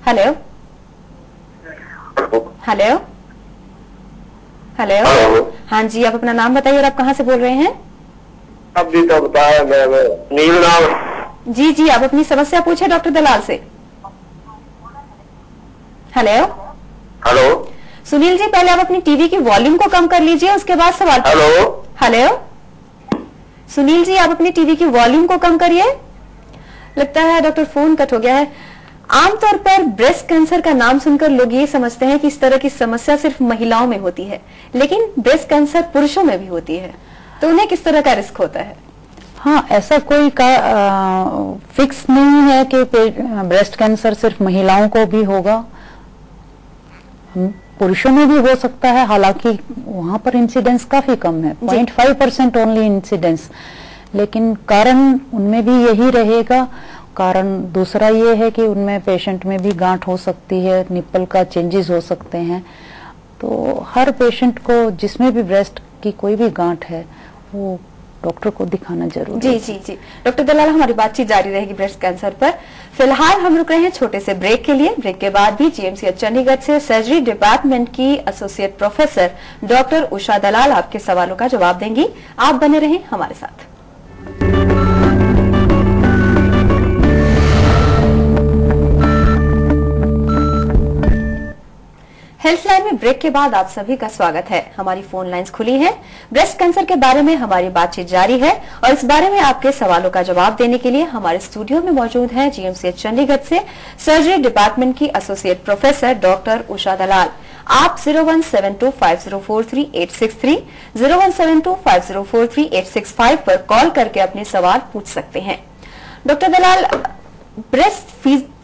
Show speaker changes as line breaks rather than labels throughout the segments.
Hello hello hello. हाँ जी, आप अपना नाम बताइए और आप कहाँ से बोल रहे हैं?
अभी तो बताया नील नाम।
जी जी, आप अपनी समस्या पूछे डॉक्टर दलाल से। Hello
hello.
सुनील जी, पहले आप अपनी टीवी की वॉल्यूम को कम कर लीजिए, उसके बाद सवाल।
हेलो
हेलो सुनील जी, आप अपनी टीवी की वॉल्यूम को कम करिए। लगता है डॉक्टर फोन कट हो गया है। आमतौर पर ब्रेस्ट कैंसर का नाम सुनकर लोग ये समझते हैं कि इस तरह की समस्या सिर्फ महिलाओं में होती है, लेकिन ब्रेस्ट कैंसर पुरुषों में भी होती है, तो उन्हें किस तरह का रिस्क होता है?
हाँ, ऐसा कोई फिक्स नहीं है कि ब्रेस्ट कैंसर सिर्फ महिलाओं को भी होगा, पुरुषों में भी हो सकता है। हालांकि वहां पर इंसिडेंस काफी कम है, 0.5% ओनली इंसिडेंस, लेकिन कारण उनमें भी यही रहेगा। कारण दूसरा ये है कि उनमें पेशेंट में भी गांठ हो सकती है, निप्पल का चेंजेस हो सकते हैं। तो हर पेशेंट को जिसमें भी ब्रेस्ट की कोई भी गांठ है वो डॉक्टर को दिखाना जरूरी है।
जी जी जी, डॉक्टर दलाल, हमारी बातचीत जारी रहेगी ब्रेस्ट कैंसर पर। फिलहाल हम रुक रहे हैं छोटे से ब्रेक के लिए। ब्रेक के बाद भी जीएमसीएच चंडीगढ़ से सर्जरी डिपार्टमेंट की एसोसिएट प्रोफेसर डॉक्टर उषा दलाल आपके सवालों का जवाब देंगी। आप बने रहें हमारे साथ। हेल्थलाइन में ब्रेक के बाद आप सभी का स्वागत है। हमारी फोन लाइंस खुली हैं। ब्रेस्ट कैंसर के बारे में हमारी बातचीत जारी है और इस बारे में आपके सवालों का जवाब देने के लिए हमारे स्टूडियो में मौजूद हैं जीएमसीएच चंडीगढ़ से सर्जरी डिपार्टमेंट की एसोसिएट प्रोफेसर डॉक्टर उषा दलाल। आप 01725043 01725043 पर कॉल करके अपने सवाल पूछ सकते हैं। डॉक्टर दलाल, ब्रेस्ट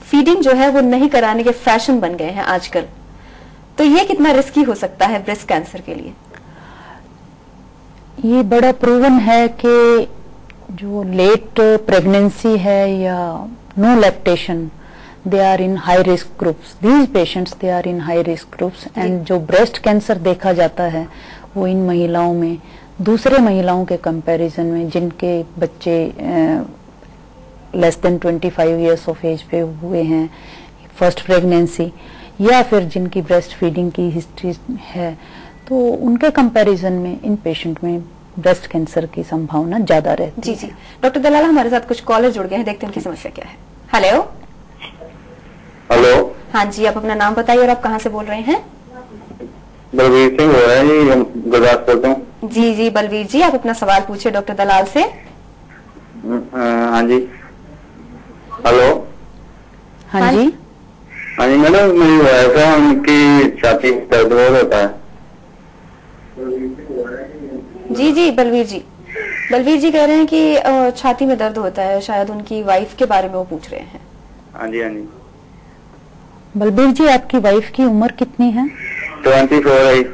फीडिंग जो है वो नहीं कराने के फैशन बन गए हैं आजकल, तो ये कितना रिस्की हो सकता है ब्रेस्ट कैंसर के लिए?
ये बड़ा प्रूवन है कि जो लेट प्रेगनेंसी है या no lactation, they are in high risk groups. These patients they are in high risk groups. And जो ब्रेस्ट कैंसर देखा जाता है वो इन महिलाओं में दूसरे महिलाओं के कंपैरिजन में जिनके बच्चे less than 25 years of age पे हुए हैं, फर्स्ट प्रेगनेंसी, या फिर जिनकी ब्रेस्ट फीडिंग की हिस्ट्री है, तो उनके कंपैरिजन में इन पेशेंट में ब्रेस्ट कैंसर की संभावना ज्यादा रहती है।
जी जी, डॉक्टर दलाल, हमारे साथ कुछ कॉलर जुड़ गए हैं, देखते हैं उनकी समस्या क्या है। Hello
hello.
हाँ जी, आप अपना नाम बताइए और आप कहाँ से बोल रहे हैं?
बलवीर सिंह हो रहा है जी, गुरदासपुर से।
जी जी बलवीर जी, आप अपना सवाल पूछिए डॉक्टर दलाल से।
हाँ जी। हेलो।
हाँ जी।
हाँ जी मैडम, मेरी वाइफ है, उनकी छाती में दर्द होता है।
जी जी बलवीर जी, बलवीर जी कह रहे हैं कि छाती में दर्द होता है, शायद उनकी वाइफ के बारे में वो पूछ रहे हैं।
हाँ जी हाँ जी।
बलबीर जी, आपकी वाइफ की उम्र कितनी है?
24 है।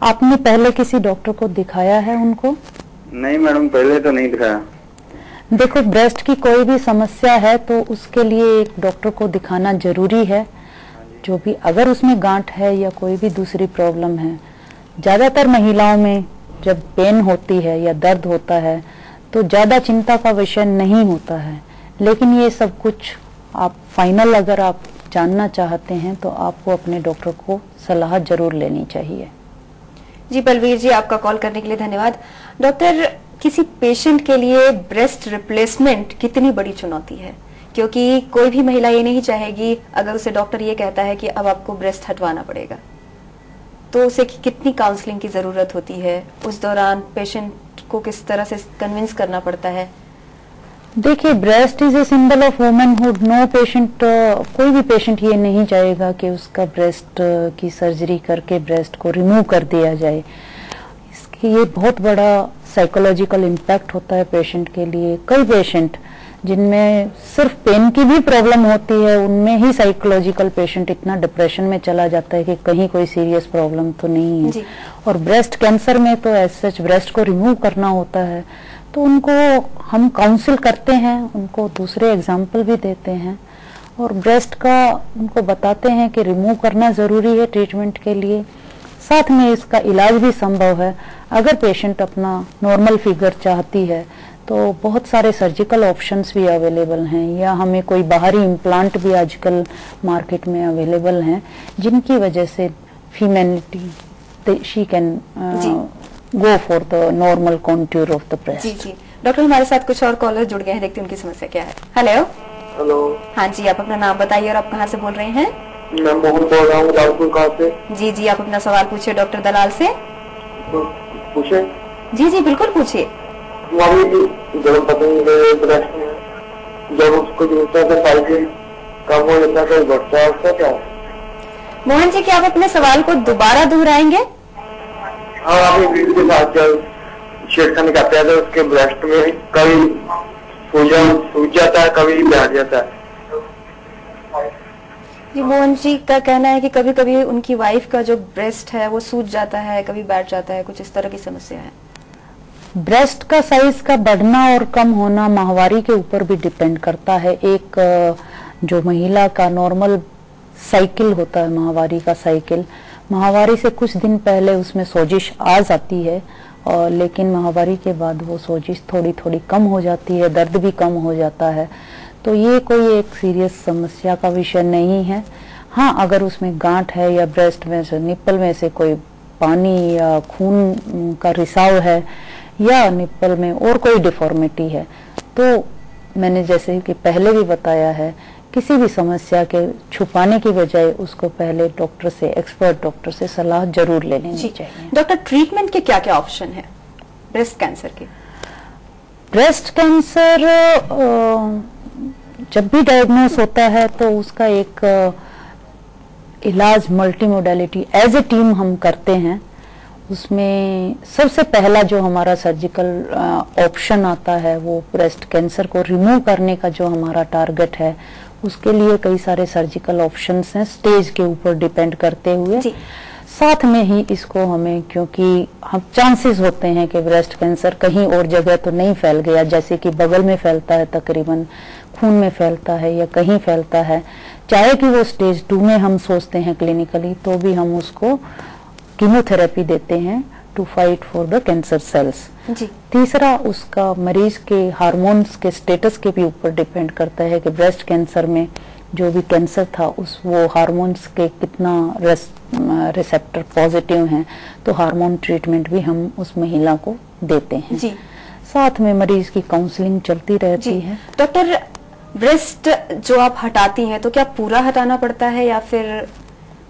आपने पहले किसी डॉक्टर को दिखाया है उनको?
नहीं मैडम, पहले तो नहीं दिखाया।
देखो, ब्रेस्ट की कोई भी समस्या है तो उसके लिए एक डॉक्टर को दिखाना जरूरी है। जो भी अगर उसमें गांठ है या कोई भी दूसरी प्रॉब्लम है, ज्यादातर महिलाओं में जब पेन होती है या दर्द होता है तो ज्यादा चिंता का विषय नहीं होता है, लेकिन ये सब कुछ आप फाइनल अगर आप जानना चाहते हैं तो आपको अपने डॉक्टर को सलाह जरूर लेनी चाहिए।
जी बलवीर जी, आपका कॉल करने के लिए धन्यवाद। डॉक्टर, किसी पेशेंट के लिए ब्रेस्ट रिप्लेसमेंट कितनी बड़ी चुनौती है? क्योंकि कोई भी महिला ये नहीं चाहेगी अगर उसे डॉक्टर ये कहता है कि अब आपको ब्रेस्ट हटवाना पड़ेगा, तो उसे कितनी काउंसलिंग की जरूरत होती है? उस दौरान पेशेंट को किस तरह से कन्विंस करना पड़ता है?
देखिए, breast is a symbol of womanhood. No patient, कोई भी पेशेंट ये नहीं चाहेगा कि उसका ब्रेस्ट की सर्जरी करके ब्रेस्ट को रिमूव कर दिया जाए। इसकी ये बहुत बड़ा साइकोलॉजिकल इम्पैक्ट होता है पेशेंट के लिए। कई पेशेंट जिनमें सिर्फ पेन की भी प्रॉब्लम होती है, उनमें ही साइकोलॉजिकल पेशेंट इतना डिप्रेशन में चला जाता है कि कहीं कोई सीरियस प्रॉब्लम तो नहीं है। और ब्रेस्ट कैंसर में तो एज सच ब्रेस्ट को रिमूव करना होता है, तो उनको हम काउंसिल करते हैं, उनको दूसरे एग्जाम्पल भी देते हैं और ब्रेस्ट का उनको बताते हैं कि रिमूव करना ज़रूरी है ट्रीटमेंट के लिए। साथ में इसका इलाज भी संभव है। अगर पेशेंट अपना नॉर्मल फिगर चाहती है तो बहुत सारे सर्जिकल ऑप्शंस भी अवेलेबल हैं, या हमें कोई बाहरी इम्प्लांट भी आजकल मार्केट में अवेलेबल हैं, जिनकी वजह से femininity she can go for the normal contour of the breast.
जी जी डॉक्टर, हमारे साथ कुछ और कॉलर जुड़ गए हैं, देखते हैं उनकी समस्या क्या है। हेलो।
हेलो।
हाँ जी, आप अपना नाम बताइए और आप कहाँ से बोल रहे हैं?
मैं मोहन बोल रहा हूँ लालपुर गाँव से।
जी जी, आप अपना सवाल पूछिए डॉक्टर दलाल से।
पूछे?
जी जी बिल्कुल पूछिए।
जब पत्नी ब्रेस्ट में जब उसको जूता से साइकिल कम हो जाता है, बढ़ता है उसका क्या?
मोहन जी, क्या आप अपने सवाल को दोबारा दोहराएंगे?
हाँ, अभी वीडियो के साथ जब छेड़खानी करते हैं तो उसके ब्रेस्ट में कभी सूज जाता है, कभी बैठ जाता है।
जी, मोहन जी का कहना है कि कभी कभी उनकी वाइफ का जो ब्रेस्ट है वो सूज जाता है, कभी बैठ जाता है, कुछ इस तरह की समस्या है।
ब्रेस्ट का साइज का बढ़ना और कम होना माहवारी के ऊपर भी डिपेंड करता है। एक जो महिला का नॉर्मल साइकिल होता है, माहवारी का साइकिल, माहवारी से कुछ दिन पहले उसमें सोजिश आ जाती है, और लेकिन माहवारी के बाद वो सोजिश थोड़ी थोड़ी कम हो जाती है, दर्द भी कम हो जाता है। तो ये कोई एक सीरियस समस्या का विषय नहीं है। हाँ, अगर उसमें गांठ है या ब्रेस्ट में से निप्पल में से कोई पानी या खून का रिसाव है या निप्पल में और कोई डिफॉर्मिटी है, तो मैंने जैसे कि पहले भी बताया है, किसी भी समस्या के छुपाने की बजाय उसको पहले डॉक्टर से, एक्सपर्ट डॉक्टर से सलाह जरूर ले लेनी चाहिए।
डॉक्टर, ट्रीटमेंट के क्या क्या ऑप्शन है ब्रेस्ट कैंसर के?
ब्रेस्ट कैंसर जब भी डायग्नोस होता है तो उसका एक इलाज multi modality as a team हम करते हैं। उसमें सबसे पहला जो हमारा सर्जिकल ऑप्शन आता है वो ब्रेस्ट कैंसर को रिमूव करने का जो हमारा टारगेट है, उसके लिए कई सारे सर्जिकल ऑप्शंस हैं, स्टेज के ऊपर डिपेंड करते हुए। साथ में ही इसको हमें, क्योंकि हम चांसेस होते हैं कि ब्रेस्ट कैंसर कहीं और जगह तो नहीं फैल गया, जैसे कि बगल में फैलता है, तकरीबन खून में फैलता है या कहीं फैलता है, चाहे कि वो स्टेज 2 में हम सोचते हैं क्लिनिकली, तो भी हम उसको कीमोथेरेपी देते हैं to fight for the cancer cells. तीसरा, उसका मरीज के हार्मोन्स के स्टेटस के भी ऊपर डिपेंड करता है कि ब्रेस्ट कैंसर में जो भी कैंसर था उस वो हार्मोन्स के कितना रिसेप्टर पॉजिटिव हैं, तो हार्मोन ट्रीटमेंट भी हम उस महिला को देते हैं। साथ में मरीज की काउंसलिंग चलती रहती है।
डॉक्टर, ब्रेस्ट जो आप हटाती हैं तो क्या पूरा हटाना पड़ता है या फिर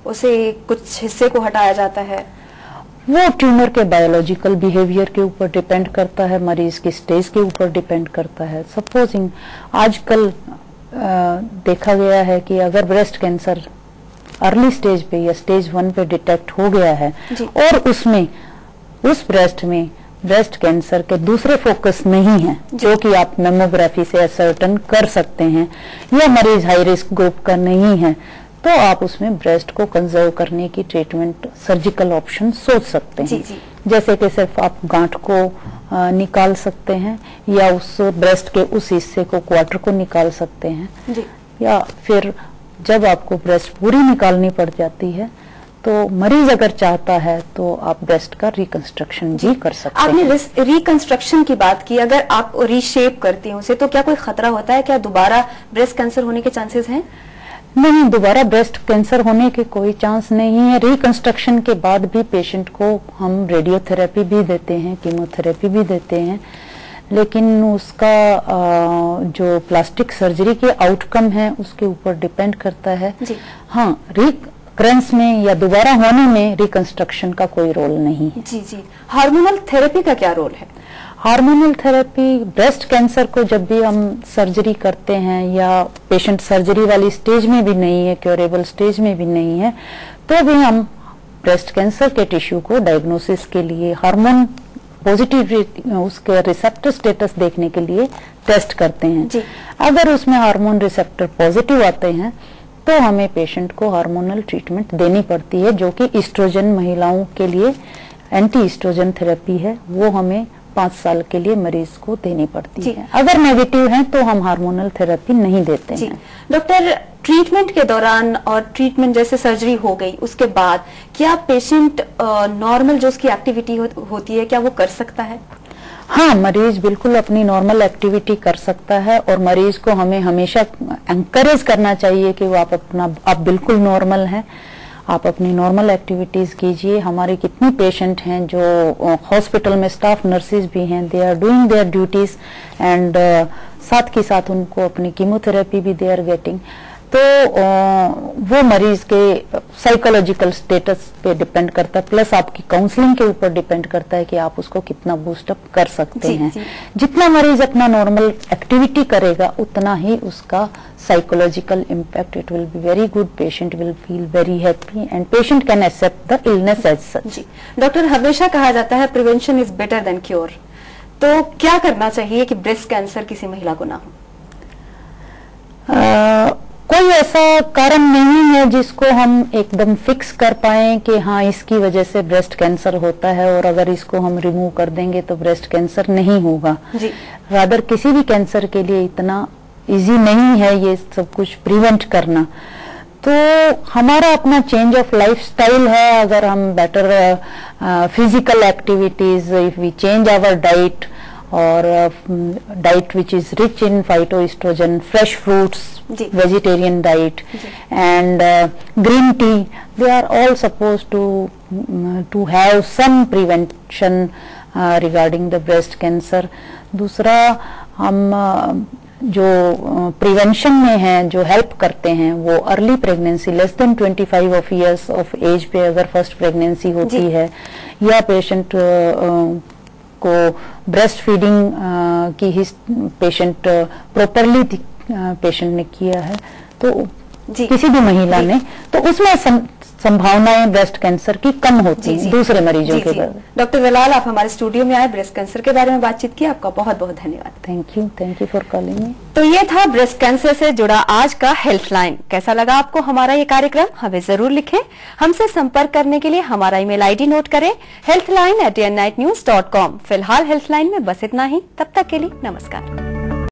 उसे कुछ हिस्से को हटाया जाता है?
वो ट्यूमर के बायोलॉजिकल बिहेवियर के ऊपर डिपेंड करता है, मरीज की स्टेज के ऊपर डिपेंड करता है। सपोजिंग आजकल देखा गया है कि अगर ब्रेस्ट कैंसर अर्ली स्टेज पे या स्टेज 1 पे डिटेक्ट हो गया है और उसमें उस ब्रेस्ट में ब्रेस्ट कैंसर के दूसरे फोकस नहीं है, जो कि आप मेमोग्राफी से असर्टन कर सकते हैं, या मरीज हाई रिस्क ग्रुप का नहीं है, तो आप उसमें ब्रेस्ट को कंजर्व करने की ट्रीटमेंट सर्जिकल ऑप्शन सोच सकते हैं। जैसे कि सिर्फ आप गांठ को निकाल सकते हैं, या उस ब्रेस्ट के उस हिस्से को, क्वार्टर को निकाल सकते हैं, या फिर जब आपको ब्रेस्ट पूरी निकालनी पड़ जाती है तो मरीज अगर चाहता है तो आप ब्रेस्ट का रिकंस्ट्रक्शन भी कर सकते हैं।
आपने रिकंस्ट्रक्शन की बात की, अगर आप रीशेप करते हैं उसे तो क्या कोई खतरा होता है? क्या दोबारा ब्रेस्ट कैंसर होने के चांसेस हैं?
नहीं, दोबारा ब्रेस्ट कैंसर होने के कोई चांस नहीं है। रिकंस्ट्रक्शन के बाद भी पेशेंट को हम रेडियोथेरेपी भी देते हैं, कीमोथेरेपी भी देते हैं, लेकिन उसका जो प्लास्टिक सर्जरी के आउटकम है उसके ऊपर डिपेंड करता है। हाँ, रिकरेंस में या दोबारा होने में रिकंस्ट्रक्शन का कोई रोल नहीं है।
जी। हार्मोनल थेरेपी का क्या रोल है?
हार्मोनल थेरेपी ब्रेस्ट कैंसर को जब भी हम सर्जरी करते हैं या पेशेंट सर्जरी वाली स्टेज में भी नहीं है, क्योरेबल स्टेज में भी नहीं है, तो भी हम ब्रेस्ट कैंसर के टिश्यू को डायग्नोसिस के लिए हार्मोन पॉजिटिव उसके रिसेप्टर स्टेटस देखने के लिए टेस्ट करते हैं। अगर उसमें हार्मोन रिसेप्टर पॉजिटिव आते हैं तो हमें पेशेंट को हार्मोनल ट्रीटमेंट देनी पड़ती है, जो कि ईस्ट्रोजन महिलाओं के लिए एंटी ईस्ट्रोजन थेरेपी है, वो हमें 5 साल के लिए मरीज को देनी पड़ती है। अगर नेगेटिव है तो हम हार्मोनल थेरेपी नहीं देते हैं।
डॉक्टर, ट्रीटमेंट के दौरान और ट्रीटमेंट जैसे सर्जरी हो गई उसके बाद क्या पेशेंट नॉर्मल जो उसकी एक्टिविटी होती है क्या वो कर सकता है?
हाँ, मरीज बिल्कुल अपनी नॉर्मल एक्टिविटी कर सकता है और मरीज को हमें हमेशा एंकरेज करना चाहिए कि वो आप बिल्कुल नॉर्मल हैं, आप अपनी नॉर्मल एक्टिविटीज कीजिए। हमारे कितने पेशेंट हैं जो हॉस्पिटल में स्टाफ नर्सेज भी हैं, they are doing their duties and साथ के साथ उनको अपनी कीमोथेरेपी भी दे आर गेटिंग। तो वो मरीज के साइकोलॉजिकल स्टेटस पे डिपेंड करता है, प्लस आपकी काउंसलिंग के ऊपर डिपेंड करता है कि आप उसको कितना बूस्ट अप कर सकते हैं। जितना मरीज अपना नॉर्मल एक्टिविटी करेगा उतना ही उसका psychological impact, it will be very good, patient will feel very happy and patient can accept the illness as such.
जी डॉक्टर, हमेशा कहा जाता है prevention is better than cure, तो क्या करना चाहिए कि ब्रेस्ट कैंसर किसी महिला को ना हो?
कोई ऐसा कारण नहीं है जिसको हम एकदम फिक्स कर पाए कि हाँ इसकी वजह से ब्रेस्ट कैंसर होता है और अगर इसको हम रिमूव कर देंगे तो ब्रेस्ट कैंसर नहीं होगा। रादर किसी भी कैंसर के लिए इतना इजी नहीं है ये सब कुछ प्रिवेंट करना। तो हमारा अपना चेंज ऑफ लाइफस्टाइल है, अगर हम better physical activities, if we change our diet और diet which is rich in phytoestrogen, fresh fruits, vegetarian diet and green tea, they are all supposed to have some prevention regarding the breast cancer. दूसरा हम जो prevention में हैं, जो help करते हैं, वो early pregnancy less than 25 of years of age पे अगर फर्स्ट प्रेगनेंसी होती है या पेशेंट को ब्रेस्ट फीडिंग की पेशेंट प्रॉपरली पेशेंट ने किया है तो किसी भी महिला ने, तो उसमें संभावनाएं ब्रेस्ट कैंसर की कम होती हैं दूसरे मरीजों के बाद।
डॉक्टर दलाल, आप हमारे स्टूडियो में आए, ब्रेस्ट कैंसर के बारे में बातचीत की, आपका बहुत बहुत धन्यवाद।
Thank you for calling me.
तो ये था ब्रेस्ट कैंसर से जुड़ा आज का हेल्थ लाइन। कैसा लगा आपको हमारा ये कार्यक्रम? हमें जरूर लिखें। हमसे संपर्क करने के लिए हमारा email ID नोट करें, healthline@nightnews.com। फिलहाल हेल्थ लाइन में बस इतना ही, तब तक के लिए नमस्कार।